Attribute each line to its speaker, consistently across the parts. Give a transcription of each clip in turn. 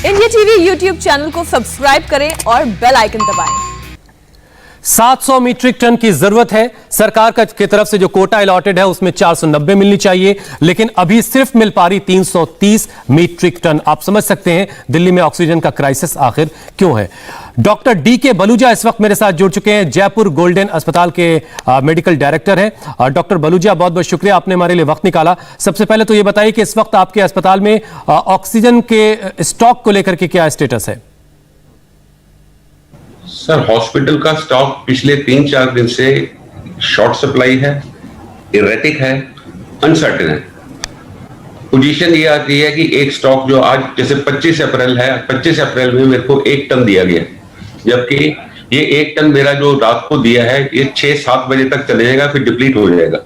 Speaker 1: India TV YouTube channel को subscribe करें और बेल आइकन दबाएं।
Speaker 2: 700 मीट्रिक टन की जरूरत है। सरकार की तरफ से जो कोटा अलॉटेड है उसमें 490 मिलनी चाहिए, लेकिन अभी सिर्फ मिल पा रही 330 मीट्रिक टन। आप समझ सकते हैं दिल्ली में ऑक्सीजन का क्राइसिस आखिर क्यों है। डॉक्टर DK बलूजा इस वक्त मेरे साथ जुड़ चुके हैं, जयपुर गोल्डन अस्पताल के मेडिकल डायरेक्टर हैं। डॉक्टर बलूजा, बहुत बहुत शुक्रिया, आपने हमारे लिए वक्त निकाला। सबसे पहले तो ये बताइए कि इस वक्त आपके अस्पताल में ऑक्सीजन के स्टॉक को लेकर के क्या स्टेटस है?
Speaker 3: सर, हॉस्पिटल का स्टॉक पिछले 3-4 दिन से शॉर्ट सप्लाई है, इरेटिक है, अनसर्टेन है। पोजीशन ये आती है कि एक स्टॉक जो आज जैसे 25 अप्रैल है, 25 अप्रैल में मेरे को 1 टन दिया गया, जबकि ये 1 टन मेरा जो रात को दिया है ये 6-7 बजे तक चले जाएगा, फिर डिप्लीट हो जाएगा।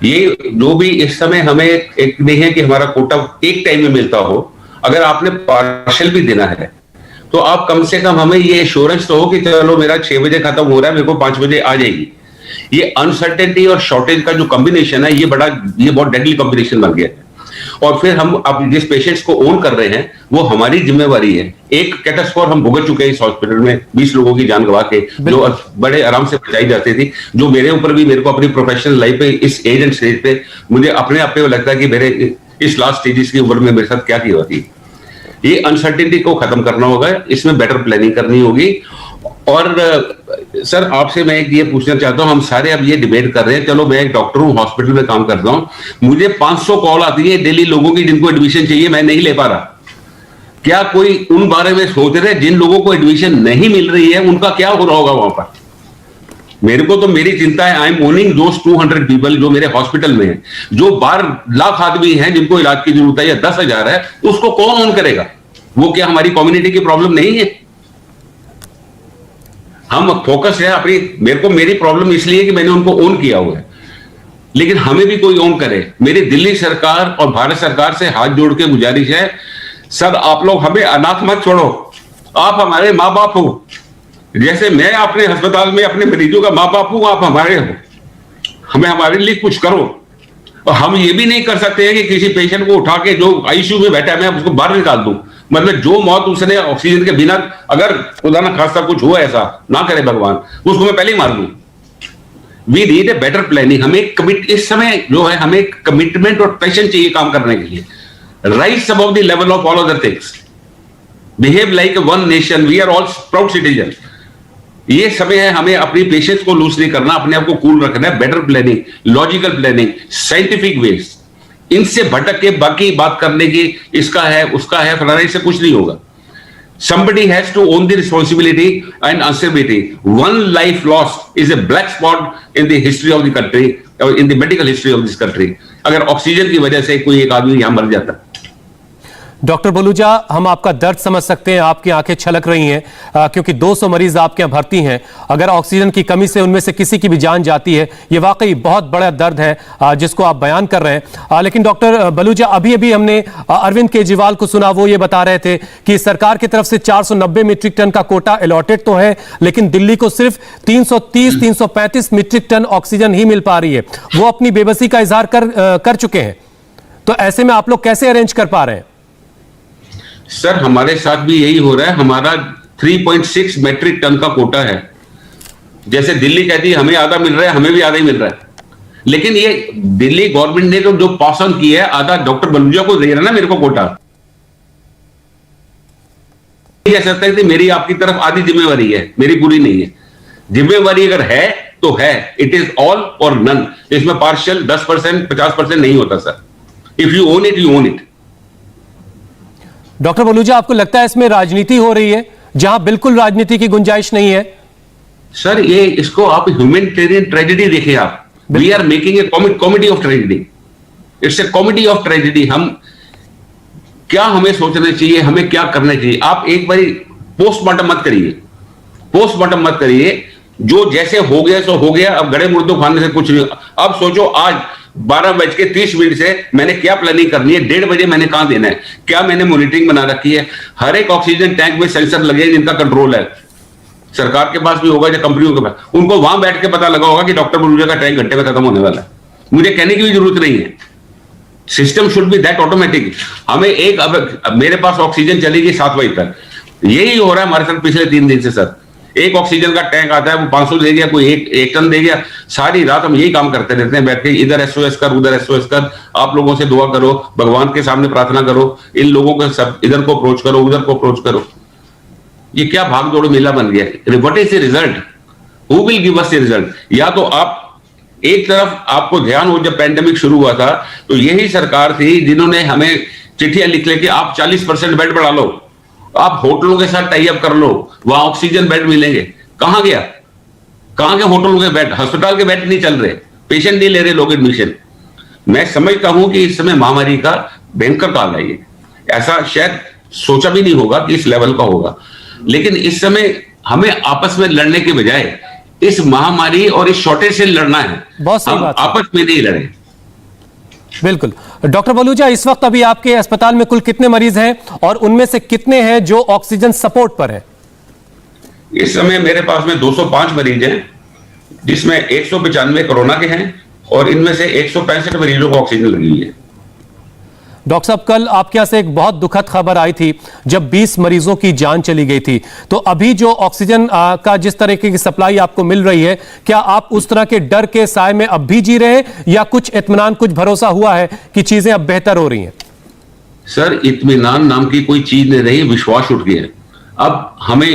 Speaker 3: ये जो भी इस समय हमें एक नहीं है कि हमारा कोटा एक टाइम में मिलता हो। अगर आपने पार्शल भी देना है तो आप कम से कम हमें ये एश्योरेंस तो हो कि चलो मेरा 6 बजे खत्म हो रहा है, मेरे को 5 बजे आ जाएगी। ये अनसर्टेनिटी और शॉर्टेज का जो कॉम्बिनेशन है ये बहुत डेडली कॉम्बिनेशन बन गया है। और फिर हम अब जिस पेशेंट्स को ओन कर रहे हैं वो हमारी जिम्मेवारी है। एक कैटास्ट्रोफ हम भुगत चुके हैं इस हॉस्पिटल में, 20 लोगों की जान गवा के, जो बड़े आराम से बचाई जाती थी, जो मेरे ऊपर भी, मेरे को अपनी प्रोफेशनल लाइफ पे इस एज एंड स्टेज पे मुझे अपने आप पे लगता है कि मेरे इस लास्ट स्टेजेस की उम्र में मेरे साथ क्या की होती। ये अनसर्टेनिटी को खत्म करना होगा, इसमें बेटर प्लानिंग करनी होगी। और सर, आपसे मैं एक ये पूछना चाहता हूं, हम सारे अब ये डिबेट कर रहे हैं, चलो मैं एक डॉक्टर हूं, हॉस्पिटल में काम करता हूं, मुझे 500 कॉल आती है डेली लोगों की जिनको एडमिशन चाहिए, मैं नहीं ले पा रहा। क्या कोई उन बारे में सोच रहे जिन लोगों को एडमिशन नहीं मिल रही है, उनका क्या हो रहा होगा वहां पर? मेरे को तो मेरी चिंता है, I am owning those 200 people जो मेरे हॉस्पिटल में है, जो 12 लाख आदमी हैं जिनको इलाज की जरूरत है या 10,000 है, उसको कौन ऑन करेगा? वो क्या हमारी कम्युनिटी की प्रॉब्लम नहीं है? हम फोकस है अपनी, मेरी प्रॉब्लम इसलिए कि मैंने उनको ओन किया हुआ है, लेकिन हमें भी कोई ओन करे। मेरी दिल्ली सरकार और भारत सरकार से हाथ जोड़ के गुजारिश है, सर आप लोग हमें अनाथ मत छोड़ो, आप हमारे माँ बाप हो। जैसे मैं अपने अस्पताल में अपने मरीजों का माँ बाप हूं, आप हमारे हो, हमें हमारे लिए कुछ करो। और हम ये भी नहीं कर सकते हैं कि किसी पेशेंट को उठा के जो ICU में बैठा है मैं उसको बाहर निकाल दूं। मतलब जो मौत उसने ऑक्सीजन के बिना, अगर खुदा ना खास्ता कुछ हुआ, ऐसा ना करे भगवान, उसको मैं पहले ही मार दूं। We need a better planning. हमें इस समय जो है हमें कमिटमेंट और पैशन चाहिए काम करने के लिए। Rise above the level of all other things, behave like one nation, we are all proud citizen. ये समय है हमें अपनी पेशेंस को लूज नहीं करना, अपने आप को कूल रखना है। Better planning, logical planning, scientific ways, इनसे भटक के बाकी बात करने की इसका है उसका है फलाना, इससे कुछ नहीं होगा। Somebody has to own the responsibility and answerability. One life lost is a black spot in the history of the country, or in the medical history of this country. अगर ऑक्सीजन की वजह से कोई एक आदमी यहां मर जाता।
Speaker 2: डॉक्टर बलूजा, हम आपका दर्द समझ सकते हैं, आपकी आंखें छलक रही हैं क्योंकि 200 मरीज आपके यहाँ भर्ती हैं। अगर ऑक्सीजन की कमी से उनमें से किसी की भी जान जाती है, ये वाकई बहुत बड़ा दर्द है जिसको आप बयान कर रहे हैं। लेकिन डॉक्टर बलूजा, अभी अभी हमने अरविंद केजरीवाल को सुना, वो ये बता रहे थे कि सरकार की तरफ से 490 मीट्रिक टन का कोटा अलॉटेड तो है, लेकिन दिल्ली को सिर्फ 330-335 मीट्रिक टन ऑक्सीजन ही मिल पा रही है। वो अपनी बेबसी का इजहार कर चुके हैं। तो ऐसे में आप लोग कैसे अरेंज कर पा रहे हैं?
Speaker 3: सर, हमारे साथ भी यही हो रहा है। हमारा 3.6 मेट्रिक टन का कोटा है। जैसे दिल्ली कहती है हमें आधा मिल रहा है, हमें भी आधा ही मिल रहा है, लेकिन ये दिल्ली गवर्नमेंट ने तो जो पास ऑन किया है, आधा डॉक्टर बलूजा को दे रहा है ना मेरे को कोटा। कह सकता है कि मेरी आपकी तरफ आधी जिम्मेवारी है, मेरी पूरी नहीं है। जिम्मेवारी अगर है तो है, इट इज ऑल और नन। इसमें पार्शियल 10%, 50% नहीं होता sir. If you own it, you own it.
Speaker 2: Doctor Baluja, आपको लगता है इसमें राजनीति हो रही है जहां बिल्कुल राजनीति की गुंजाइश नहीं है?
Speaker 3: सर, ये इसको आप ह्यूमैनिटेरियन ट्रेजेडी देखिए आप। We are making a comedy of tragedy. It's a comedy of tragedy. हम क्या, हमें सोचना चाहिए, हमें क्या करना चाहिए। आप एक बारी पोस्टमार्टम मत करिए, पोस्टमार्टम मत करिए। जो जैसे हो गया सो हो गया। अब गड़े मुर्दों खाने से कुछ नहीं। अब सोचो आज 12:30 से मैंने क्या प्लानिंग करनी है, 1:30 बजे मैंने कहां देना है, क्या मैंने मॉनिटरिंग बना रखी है। हर एक ऑक्सीजन टैंक में सेंसर लगे हैं जिनका कंट्रोल है, सरकार के पास भी होगा या कंपनियों के पास। उनको वहां बैठ के पता लगा होगा कि डॉक्टर बलूजा का टैंक घंटे में खत्म होने वाला है। मुझे कहने की भी जरूरत नहीं है। System should be that automatic. हमें अब मेरे पास ऑक्सीजन चलेगी 7 बजे तक, यही हो रहा है हमारे साथ पिछले 3 दिन से सर। एक ऑक्सीजन का टैंक आता है, वो 500 दे गया, कोई एक टन दे गया। सारी रात हम यही काम करते रहते हैं बैठ के, इधर SOS कर, उधर SOS कर, आप लोगों से दुआ करो, भगवान के सामने प्रार्थना करो, इन लोगों को सब इधर को अप्रोच करो, उधर को अप्रोच करो। ये क्या भाग दौड़ मेला बन गया। What is the result? Who will give us the result? या तो आप एक तरफ, आपको ध्यान हो, जब पैंडेमिक शुरू हुआ था तो यही सरकार थी जिन्होंने हमें चिट्ठियां लिख लेके आप 40% बेड बढ़ा लो, आप होटलों के साथ टाई अप कर लो, वहां ऑक्सीजन बेड मिलेंगे। कहां गया? कहां के होटलों के बेड? अस्पताल के बेड नहीं चल रहे, पेशेंट नहीं ले रहे लोग एडमिशन। मैं समझता हूं कि इस समय महामारी का भयंकर काल है ये, ऐसा शायद सोचा भी नहीं होगा कि इस लेवल का होगा। लेकिन इस समय हमें आपस में लड़ने के बजाय इस महामारी और इस शॉर्टेज से लड़ना है।
Speaker 2: बहुत सही बात है।
Speaker 3: आपस में नहीं लड़े।
Speaker 2: बिल्कुल। डॉक्टर बलूचा, इस वक्त अभी आपके अस्पताल में कुल कितने मरीज हैं और उनमें से कितने हैं जो ऑक्सीजन सपोर्ट पर हैं?
Speaker 3: इस समय मेरे पास में 205 मरीज हैं, जिसमें 195 कोरोना के हैं और इनमें से 165 मरीजों को ऑक्सीजन लगी हुई है।
Speaker 2: डॉक्टर साहब, कल आपके यहां से एक बहुत दुखद खबर आई थी जब 20 मरीजों की जान चली गई थी। तो अभी जो ऑक्सीजन का जिस तरीके की सप्लाई आपको मिल रही है, क्या आप उस तरह के डर के साए में अब भी जी रहे हैं या कुछ इत्मीनान, कुछ भरोसा हुआ है कि चीजें अब बेहतर हो रही हैं?
Speaker 3: सर, इत्मीनान नाम की कोई चीज नहीं रही, विश्वास उठ गया। अब हमें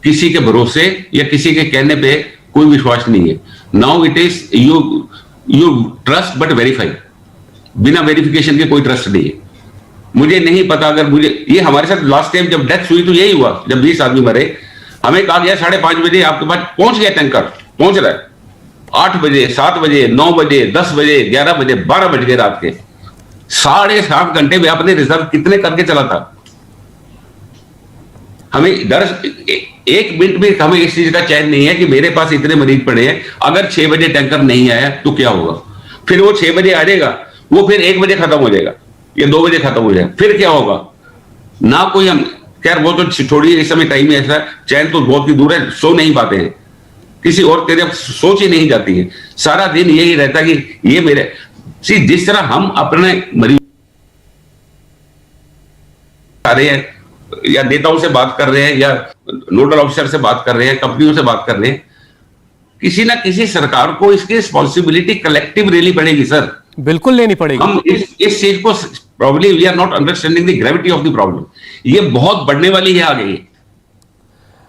Speaker 3: किसी के भरोसे या किसी के कहने पे कोई विश्वास नहीं है। Now it is you trust but verify. बिना वेरिफिकेशन के कोई ट्रस्ट नहीं है। मुझे नहीं पता, अगर मुझे ये हमारे साथ लास्ट टाइम जब डेथ हुई तो यही हुआ, जब 20 आदमी मरे, हमें कहा गया 5:30 बजे आपके पास पहुंच गया टैंकर, पहुंच रहा है। 8 बजे, 7 बजे, 9 बजे, 10 बजे, 11 बजे, 12 बज गए रात के। 7.5 घंटे में आपने रिजर्व कितने करके चला था? हमें डर, एक मिनट भी हमें इस चीज का चैन नहीं है कि मेरे पास इतने मरीज पड़े हैं, अगर 6 बजे टैंकर नहीं आया तो क्या होगा? फिर वो 6 बजे आ जाएगा, वो फिर 1 बजे खत्म हो जाएगा या 2 बजे खत्म हो जाएगा, फिर क्या होगा? ना कोई हम, खैर वो तो छोड़िए, इस समय टाइम ऐसा, चैन तो बहुत ही दूर है, सो नहीं पाते हैं, किसी और तरफ सोच ही नहीं जाती है। सारा दिन यही रहता कि ये मेरे, जिस तरह हम अपने मरीज आ रहे हैं या नेताओं से बात कर रहे हैं या नोडल ऑफिसर से बात कर रहे हैं, कंपनियों से बात कर रहे हैं, किसी ना किसी सरकार को इसकी रिस्पॉन्सिबिलिटी कलेक्टिव लेनी पड़ेगी सर।
Speaker 2: बिल्कुल लेनी पड़ेगी।
Speaker 3: हम इस चीज को, probably we are not understanding the gravity of the problem. ये बहुत बढ़ने वाली है आगे।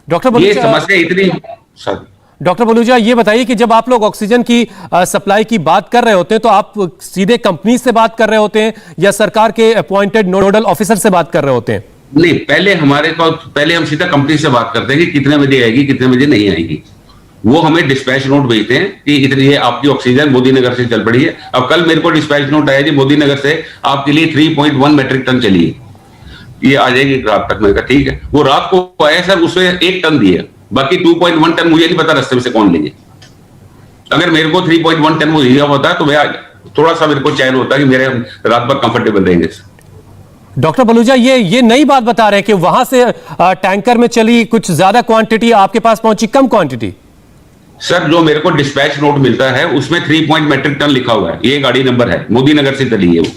Speaker 2: डॉक्टर बलूचा,
Speaker 3: ये समस्या इतनी, सर
Speaker 2: डॉक्टर बलूचा, ये बताइए कि जब आप लोग ऑक्सीजन की सप्लाई की बात कर रहे होते हैं तो आप सीधे कंपनी से बात कर रहे होते हैं या सरकार के अपॉइंटेड नोडल ऑफिसर से बात कर रहे होते हैं?
Speaker 3: नहीं, पहले हम सीधा कंपनी से बात करते हैं कि कितने बजे आएगी, कितने बजे नहीं आएगी। वो हमें डिस्पैच नोट भेजते हैं कि इतनी ये आपकी ऑक्सीजन मोदी नगर से चल पड़ी है। अब कल मेरे को डिस्पैच नोट आया जी, मोदी नगर से आपके लिए 3.1 मेट्रिक टन चली है, ये आ जाएगी रात तक। मैंने कहा ठीक है। वो रात को आया सर, उसमें 1 टन दिए, बाकी 2.1 टन मुझे नहीं पता रास्ते में से कौन लेंगे। अगर मेरे को 3.1 टन वो दिया होता तो मैं थोड़ा सा मेरे को चैन होता कि मेरे रात भर कंफर्टेबल रहेंगे।
Speaker 2: डॉक्टर बलूचा, ये नई बात बता रहे हैं कि वहां से टैंकर में चली कुछ ज्यादा क्वांटिटी, आपके पास पहुंची कम क्वांटिटी?
Speaker 3: सर, जो मेरे को डिस्पैच नोट मिलता है उसमें 3 मेट्रिक टन लिखा हुआ है, ये गाड़ी नंबर है, मोदी नगर से चली है वो।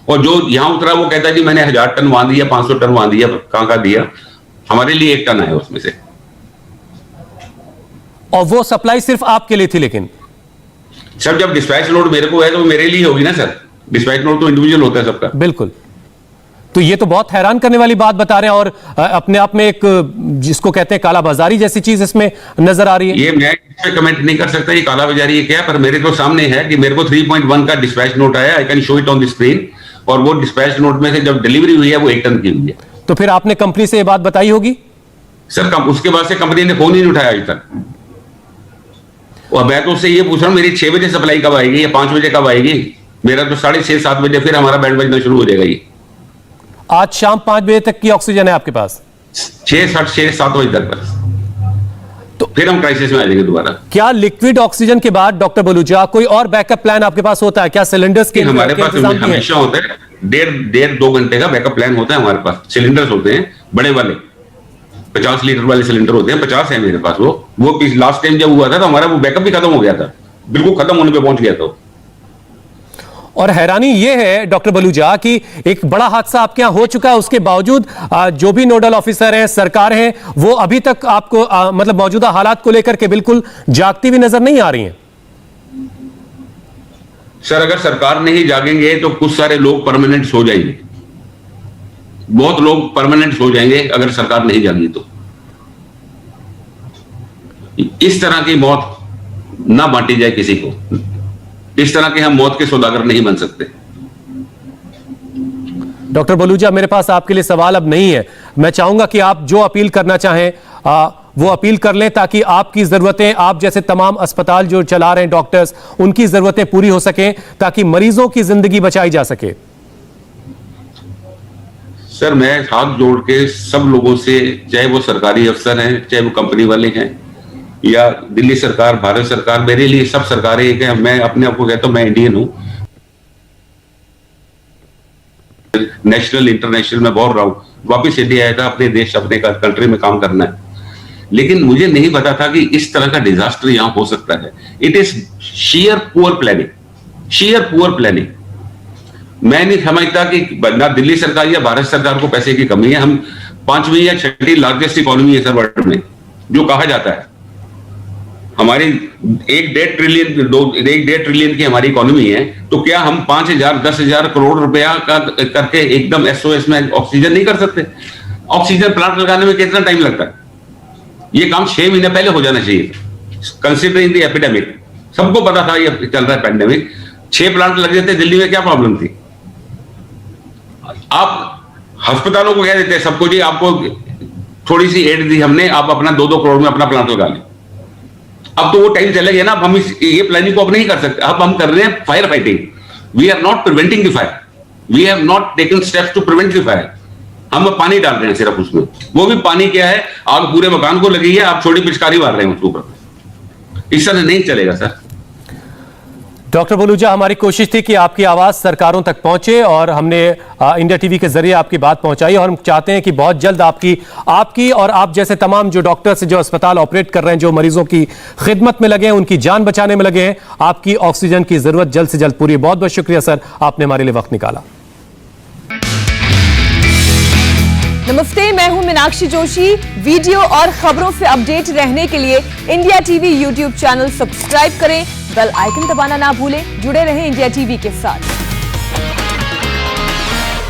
Speaker 3: और जो यहां उतरा वो कहता है जी मैंने 1000 टन वहां दिया, 500 टन वहां दिया, कहां दिया। हमारे लिए 1 टन आया उसमें से।
Speaker 2: और वो सप्लाई सिर्फ आपके लिए थी? लेकिन
Speaker 3: सर, जब डिस्पैच नोट मेरे को है तो मेरे लिए होगी ना सर। डिस्पैच नोट तो इंडिविजुअल होता है सबका।
Speaker 2: बिल्कुल। तो ये तो बहुत हैरान करने वाली बात बता रहे हैं और अपने आप में एक, जिसको कहते हैं कालाबाजारी जैसी चीज इसमें नजर आ रही है।
Speaker 3: ये मैं इस पे कमेंट नहीं कर सकता ये कालाबाजारी है क्या, पर मेरे तो सामने है कि मेरे को 3.1 का डिस्पैच नोट आया। I can show it on the screen. और वो डिस्पैच नोट में से जब डिलीवरी हुई है वो 1 टन की हुई है।
Speaker 2: तो फिर आपने कंपनी से ये बात बताई होगी?
Speaker 3: सर, उसके बाद से कंपनी ने फोन ही नहीं उठाया अभी तक। और मैं तो उससे ये पूछ रहा हूँ मेरी 6 बजे सप्लाई कब आएगी या 5 बजे कब आएगी? मेरा तो 6:30-7 बजे फिर हमारा बैंड बजना शुरू हो जाएगा। ये
Speaker 2: आज शाम 5 बजे तक की ऑक्सीजन है आपके पास?
Speaker 3: 6-7 बजे तक बस। तो फिर हम क्राइसिस में आ जाएंगे दोबारा।
Speaker 2: क्या लिक्विड ऑक्सीजन के बाद डॉक्टर बलूचा कोई और बैकअप प्लान आपके पास होता है क्या? सिलेंडर्स के
Speaker 3: हमारे पास हमेशा होता है, 1.5-2 घंटे का बैकअप प्लान होता है हमारे पास। सिलेंडर्स होते हैं बड़े वाले, 50 लीटर वाले सिलेंडर होते हैं, 50 है मेरे पास। वो लास्ट टाइम जब हुआ था तो हमारा वो बैकअप भी खत्म हो गया था, बिल्कुल खत्म होने पे पहुंच गया था।
Speaker 2: और हैरानी यह है डॉक्टर बलूजा कि एक बड़ा हादसा आपके यहां हो चुका है, उसके बावजूद जो भी नोडल ऑफिसर हैं, सरकार है, वो अभी तक आपको मतलब मौजूदा हालात को लेकर के बिल्कुल जागती हुई नजर नहीं आ रही हैं।
Speaker 3: सर, अगर सरकार नहीं जागेंगे तो कुछ सारे लोग परमानेंट सो जाएंगे, बहुत लोग परमानेंट सो जाएंगे अगर सरकार नहीं जागी तो। इस तरह की मौत ना बांटी जाए किसी को, इस तरह के हम मौत के सौदागर नहीं बन सकते।
Speaker 2: डॉक्टर बलूजा, मेरे पास आपके लिए सवाल अब नहीं है। मैं चाहूंगा कि आप जो अपील करना चाहें वो अपील कर लें, ताकि आपकी जरूरतें, आप जैसे तमाम अस्पताल जो चला रहे हैं डॉक्टर्स, उनकी जरूरतें पूरी हो सकें, ताकि मरीजों की जिंदगी बचाई जा सके।
Speaker 3: सर, मैं हाथ जोड़ के सब लोगों से, चाहे वो सरकारी अफसर हैं, चाहे वो कंपनी वाले हैं, या दिल्ली सरकार, भारत सरकार, मेरे लिए सब सरकारें एक हैं। मैं अपने आप को कहता हूं मैं इंडियन हूं, नेशनल इंटरनेशनल में बहुत रहा हूं, वापिस इंडिया आया था अपने देश, अपने कंट्री में काम करना है, लेकिन मुझे नहीं पता था कि इस तरह का डिजास्टर यहां हो सकता है। It is share poor planning, share poor planning. मैं नहीं समझता कि ना दिल्ली सरकार या भारत सरकार को पैसे की कमी है। हम 5वीं या 6ठी लार्जेस्ट इकोनॉमी है सर वर्ल्ड में, जो कहा जाता है। हमारी 1.5 ट्रिलियन की हमारी इकोनॉमी है, तो क्या हम 5,000-10,000 करोड़ रुपया का करके एकदम SOS में ऑक्सीजन नहीं कर सकते? ऑक्सीजन प्लांट लगाने में कितना टाइम लगता है? ये काम 6 महीने पहले हो जाना चाहिए, कंसिडरिंग द एपिडेमिक। सबको पता था ये चल रहा है पैंडेमिक। 6 प्लांट लग जाते, दिल्ली में क्या प्रॉब्लम थी? आप अस्पतालों को कह देते हैं सबको, जी आपको थोड़ी सी एड दी हमने, आप अपना 2-2 करोड़ में अपना प्लांट लगा लें। अब तो वो टाइम चले गया ना, अब हम ये प्लानिंग को अब नहीं कर सकते। अब हम कर रहे हैं fire fighting. We are not preventing the fire, we have not taken steps to prevent the fire. हम पानी डाल रहे हैं सिर्फ उसमें, वो भी पानी क्या है, आग पूरे मकान को लगी है, आप छोटी पिचकारी मार रहे हैं उसके ऊपर। इस तरह नहीं चलेगा सर।
Speaker 2: डॉक्टर बलूजा, हमारी कोशिश थी कि आपकी आवाज सरकारों तक पहुंचे, और हमने इंडिया टीवी के जरिए आपकी बात पहुंचाई, और हम चाहते हैं कि बहुत जल्द आपकी और आप जैसे तमाम जो डॉक्टर्स जो अस्पताल ऑपरेट कर रहे हैं, जो मरीजों की खिदमत में लगे हैं, उनकी जान बचाने में लगे हैं, आपकी ऑक्सीजन की जरूरत जल्द से जल्द पूरी। बहुत बहुत शुक्रिया सर, आपने हमारे लिए वक्त निकाला।
Speaker 1: नमस्ते, मैं हूं मीनाक्षी जोशी। वीडियो और खबरों से अपडेट रहने के लिए India TV YouTube channel subscribe करें, बेल आइकन दबाना ना भूलें। जुड़े रहें इंडिया टीवी के साथ।